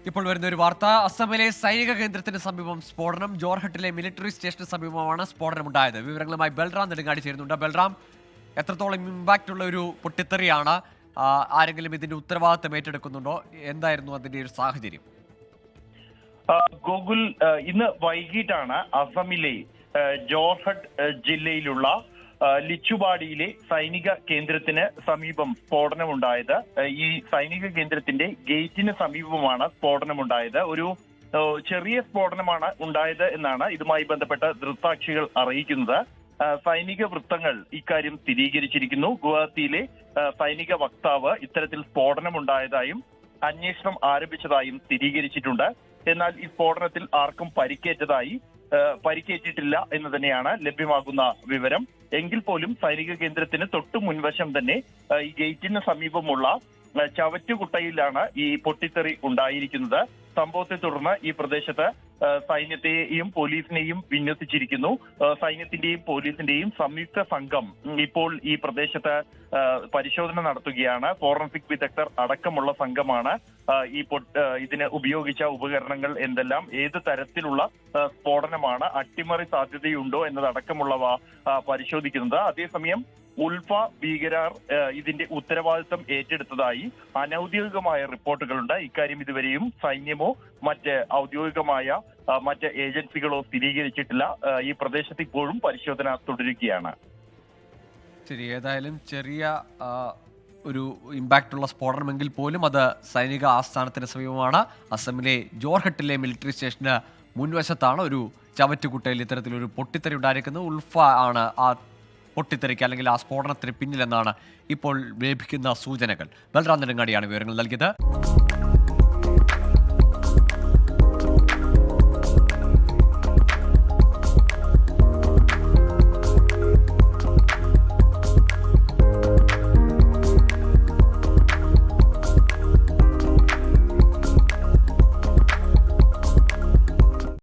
ഇപ്പോൾ വരുന്ന ഒരു വാർത്ത. അസമിലെ സൈനിക കേന്ദ്രത്തിന് സമീപം സ്ഫോടനം. ജോർഹട്ടിലെ മിലിറ്ററി സ്റ്റേഷന് സമീപമാണ് സ്ഫോടനമുണ്ടായത്. വിവരങ്ങളുമായി ബൽറാം നെടുങ്ങാടി ചേരുന്നുണ്ട്. ബൽറാം, എത്രത്തോളം ഇമ്പാക്റ്റ് ഉള്ള ഒരു പൊട്ടിത്തെറിയാണ്? ആരെങ്കിലും ഇതിന്റെ ഉത്തരവാദിത്തം ഏറ്റെടുക്കുന്നുണ്ടോ? എന്തായിരുന്നു അതിന്റെ ഒരു സാഹചര്യം? ഗോകുൽ, ഇന്ന് വൈകിട്ടാണ് അസമിലെ ജോർഹട്ട് ജില്ലയിലുള്ള ലിച്ചുബാഡിയിലെ സൈനിക കേന്ദ്രത്തിന് സമീപം സ്ഫോടനമുണ്ടായത്. ഈ സൈനിക കേന്ദ്രത്തിന്റെ ഗേറ്റിന് സമീപമാണ് സ്ഫോടനമുണ്ടായത്. ഒരു ചെറിയ സ്ഫോടനമാണ് ഉണ്ടായത് എന്നാണ് ഇതുമായി ബന്ധപ്പെട്ട ദൃക്സാക്ഷികൾ അറിയിക്കുന്നത്. സൈനിക വൃത്തങ്ങൾ ഇക്കാര്യം സ്ഥിരീകരിച്ചിരിക്കുന്നു. ഗുവാഹത്തിയിലെ സൈനിക വക്താവ് ഇത്തരത്തിൽ സ്ഫോടനമുണ്ടായതായും അന്വേഷണം ആരംഭിച്ചതായും സ്ഥിരീകരിച്ചിട്ടുണ്ട്. എന്നാൽ ഈ സ്ഫോടനത്തിൽ ആർക്കും പരിക്കേറ്റിട്ടില്ല എന്ന് തന്നെയാണ് ലഭ്യമാകുന്ന വിവരം. എങ്കിൽ പോലും സൈനിക കേന്ദ്രത്തിന് തൊട്ടു മുൻവശം തന്നെ ഈ ഗേറ്റിന് സമീപമുള്ള ചവറ്റുകുട്ടയിലാണ് ഈ പൊട്ടിത്തെറി ഉണ്ടായിരിക്കുന്നത്. സംഭവത്തെ തുടർന്ന് ഈ പ്രദേശത്ത് സൈന്യത്തെയും പോലീസിനെയും വിന്യസിച്ചിരിക്കുന്നു. സൈന്യത്തിന്റെയും പോലീസിന്റെയും സംയുക്ത സംഘം ഇപ്പോൾ ഈ പ്രദേശത്ത് പരിശോധന നടത്തുകയാണ്. ഫോറൻസിക് വിദഗ്ധർ അടക്കമുള്ള സംഘമാണ് ഇതിന് ഉപയോഗിച്ച ഉപകരണങ്ങൾ എന്തെല്ലാം, ഏത് തരത്തിലുള്ള സ്ഫോടനമാണ്, അട്ടിമറി സാധ്യതയുണ്ടോ എന്നതടക്കമുള്ളവ പരിശോധിക്കുന്നത്. അതേസമയം ഉൾഫ ഭീകരർ ഇതിന്റെ ഉത്തരവാദിത്തം ഏറ്റെടുത്തതായി അനൌദ്യോഗികമായ റിപ്പോർട്ടുകളുണ്ട്. ഇക്കാര്യം ഇതുവരെയും സൈന്യമോ മറ്റ് ഔദ്യോഗികമായ മറ്റ് ഏജൻസികളോ സ്ഥിരീകരിച്ചിട്ടില്ല. ഈ പ്രദേശത്ത് ഇപ്പോഴും പരിശോധന തുടരുകയാണ്. ശരി, ഏതായാലും ചെറിയ ഒരു ഇമ്പാക്റ്റ് ഉള്ള സ്ഫോടനമെങ്കിൽ പോലും അത് സൈനിക ആസ്ഥാനത്തിന് സമീപമാണ്. അസമിലെ ജോർഹട്ടിലെ മിലിറ്ററി സ്റ്റേഷന് മുൻവശത്താണ് ഒരു ചവറ്റുകുട്ടയിൽ ഇത്തരത്തിലൊരു പൊട്ടിത്തെറി ഉണ്ടായിരിക്കുന്നത്. ഉൾഫ ആണ് ആ പൊട്ടിത്തെറിക്ക് അല്ലെങ്കിൽ ആ സ്ഫോടനത്തിന് പിന്നിലെന്നാണ് ഇപ്പോൾ ലഭിക്കുന്ന സൂചനകൾ. ബൽറാം നെടുങ്ങാടിയാണ് വിവരങ്ങൾ നൽകിയത്.